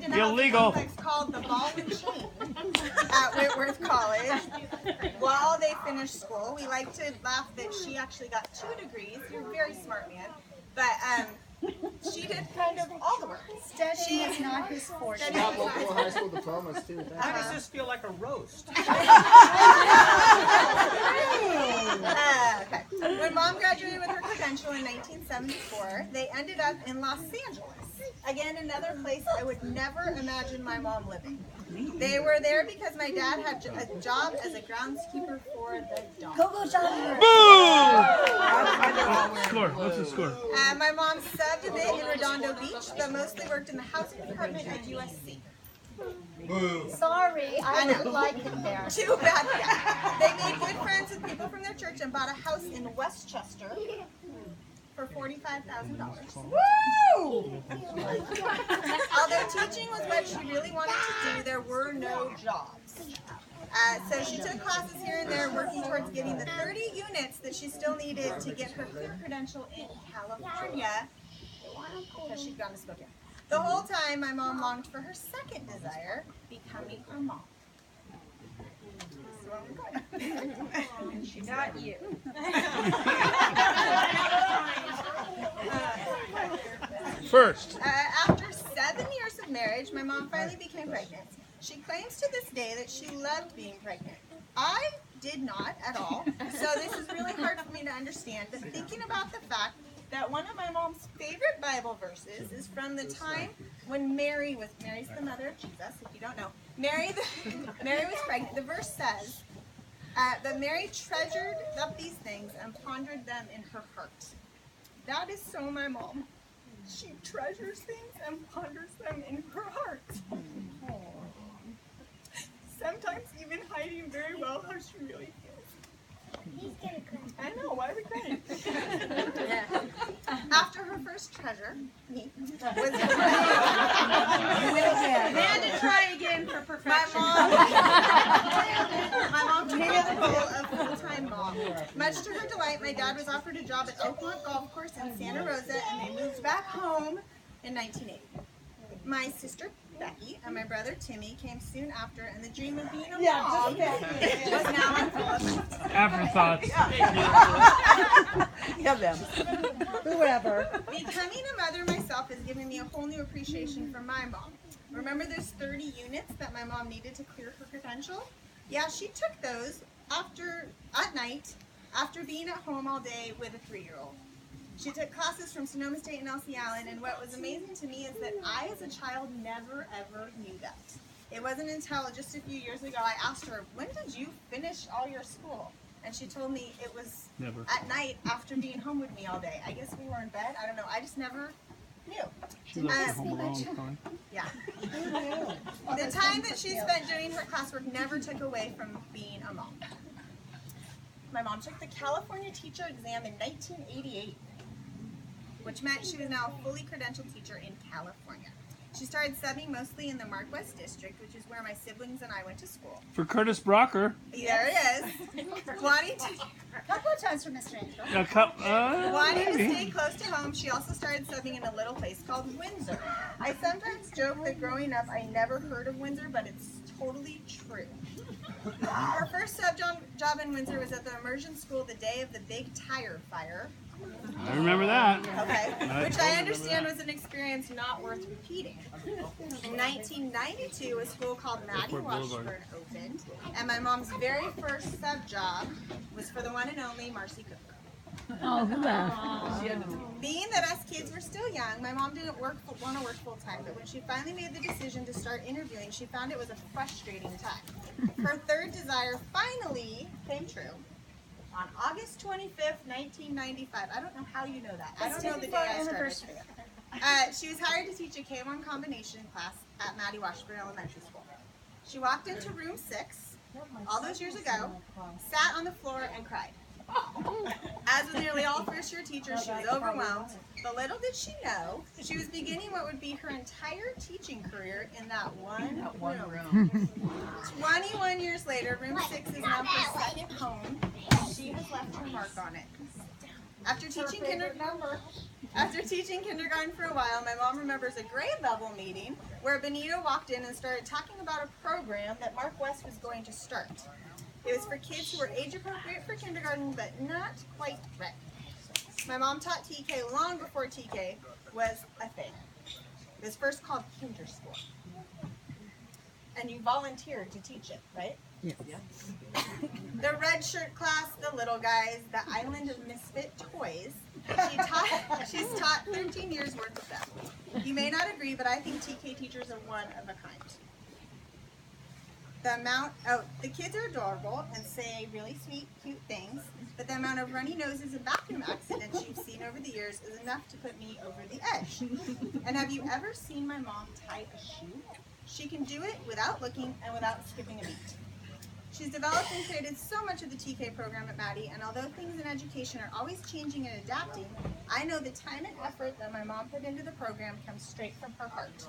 worked in a housing complex called the Ball and Chain at Whitworth College while they finished school. We like to laugh that she actually got 2 degrees. You're a very smart man. But she did kind of all the work. Studying is not his forte. She got local high school diplomas too. How does this feel like a roast? Okay. When Mom graduated with her credential in 1974, they ended up in Los Angeles. Again, another place I would never imagine my mom living. They were there because my dad had a job as a groundskeeper for the dogs. Go, John! Boom! Score. What's the score? My mom subbed a bit in Redondo Beach, but mostly worked in the housing department at USC. Sorry, I would like it there. Too bad. Yeah. They made good friends with people from their church and bought a house in Westchester for $45,000. Woo! Although teaching was what she really wanted to do, there were no jobs. So she took classes here and there, working towards getting the 30 units that she still needed to get her clear credential in California, because she'd gone to Spokane. The whole time, my mom longed for her second desire, becoming a mom. And she got you. First. After 7 years of marriage, my mom finally became pregnant. She claims to this day that she loved being pregnant. I did not at all, so this is really hard for me to understand, but thinking about the fact that one of my mom's favorite Bible verses is from the time when Mary's the mother of Jesus, if you don't know. Mary was pregnant. The verse says, but Mary treasured up these things and pondered them in her heart. That is so my mom. She treasures things and ponders them in her heart. Sometimes even hiding very well how she really feels. I know, why are we crying? After her first treasure, me, was Amanda, try again for perfection. My mom took on the role of full-time mom. Much to her delight, my dad was offered a job at Oakmont Golf Course in Santa Rosa, and they moved back home in 1980. My sister, Becky, and my brother, Timmy, came soon after, and the dream of being a mom was now in full effect. Afterthoughts. Yeah, them. Whoever. Becoming a mother myself has given me a whole new appreciation for my mom. Remember those 30 units that my mom needed to clear her credential? Yeah, she took those at night after being at home all day with a 3-year-old. She took classes from Sonoma State and Elsie Allen, and what was amazing to me is that I, as a child, never ever knew that. It wasn't until just a few years ago I asked her, when did you finish all your school? And she told me it was at night after being home with me all day. I guess we were in bed. I don't know. I just never knew. She left home alone. Yeah. The time that she spent doing her classwork never took away from being a mom. My mom took the California teacher exam in 1988, which meant she was now a fully credentialed teacher in California. She started subbing mostly in the Mark West District, which is where my siblings and I went to school. For Curtis Brocker. There it is. Wanting to, A couple of times for Mr. Angel. wanting to stay close to home, she also started subbing in a little place called Windsor. I sometimes joke that growing up I never heard of Windsor, but it's totally true. Her first sub job in Windsor was at the immersion school the day of the big tire fire. I remember that. Okay, which I understand was an experience not worth repeating. In 1992, a school called Maddie Washburn opened, and my mom's very first sub job was for the one and only Marcy Cook. Oh, Being that us kids were still young, my mom didn't want to work full time, but when she finally made the decision to start interviewing, she found it was a frustrating time. Her third desire finally came true. On August 25th, 1995. I don't know how you know that. I don't know the day I started. She was hired to teach a K-1 combination class at Maddie Washburn Elementary School. She walked into room 6, all those years ago, sat on the floor and cried. As with nearly all first-year teachers, she was overwhelmed, but little did she know that she was beginning what would be her entire teaching career in that one room. 21 years later, room 6 is now her second home. She has left her mark on it. After teaching kindergarten, After teaching kindergarten for a while, my mom remembers a grade level meeting where Benita walked in and started talking about a program that Mark West was going to start. It was for kids who were age appropriate for kindergarten, but not quite ready. My mom taught TK long before TK was a thing. It was first called Kinder School. And you volunteered to teach it, right? Yes. The red shirt class, the little guys, the island of misfit toys. She's taught 13 years worth of them. You may not agree, but I think TK teachers are one of a kind. The kids are adorable and say really sweet, cute things, but the amount of runny noses and bathroom accidents you've seen over the years is enough to put me over the edge. And have you ever seen my mom tie a shoe? She can do it without looking and without skipping a beat. She's developed and created so much of the TK program at Maddie, and although things in education are always changing and adapting, I know the time and effort that my mom put into the program comes straight from her heart.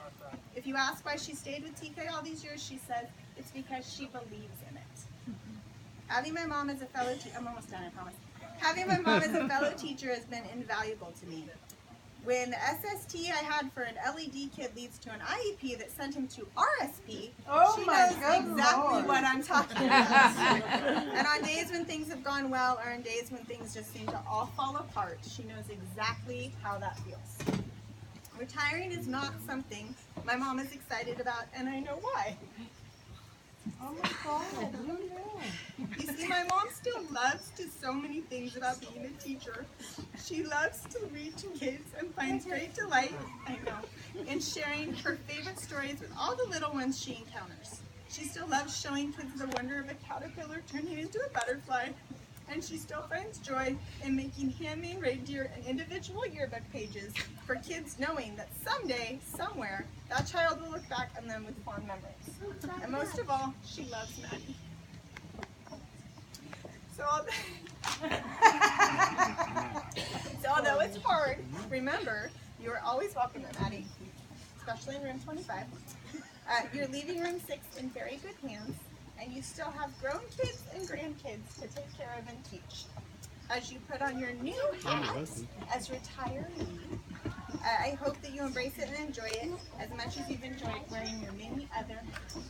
If you ask why she stayed with TK all these years, she says it's because she believes in it. Having my mom as a fellow teacher, I'm almost done, I promise. Having my mom as a fellow teacher has been invaluable to me. When the SST I had for an LED kid leads to an IEP that sent him to RSP, she knows exactly what I'm talking about. And on days when things have gone well, or on days when things just seem to all fall apart, she knows exactly how that feels. Retiring is not something my mom is excited about, and I know why. Oh my God, you know. You see, my mom still loves to so many things about being a teacher. She loves to read to kids and finds great delight, I know, in sharing her favorite stories with all the little ones she encounters. She still loves showing kids the wonder of a caterpillar turning into a butterfly, and she still finds joy in making handmade reindeer and individual yearbook pages for kids, knowing that someday, somewhere, that child will look back on them with fond memories. And most of all, she loves Maddie. So although it's hard, remember, you are always welcome at Maddie, especially in room 25. You're leaving room 6 in very good hands, and you still have grown kids and grandkids to take care of and teach. As you put on your new hat as retiree, I hope that you embrace it and enjoy it as much as you've enjoyed wearing your many other hats.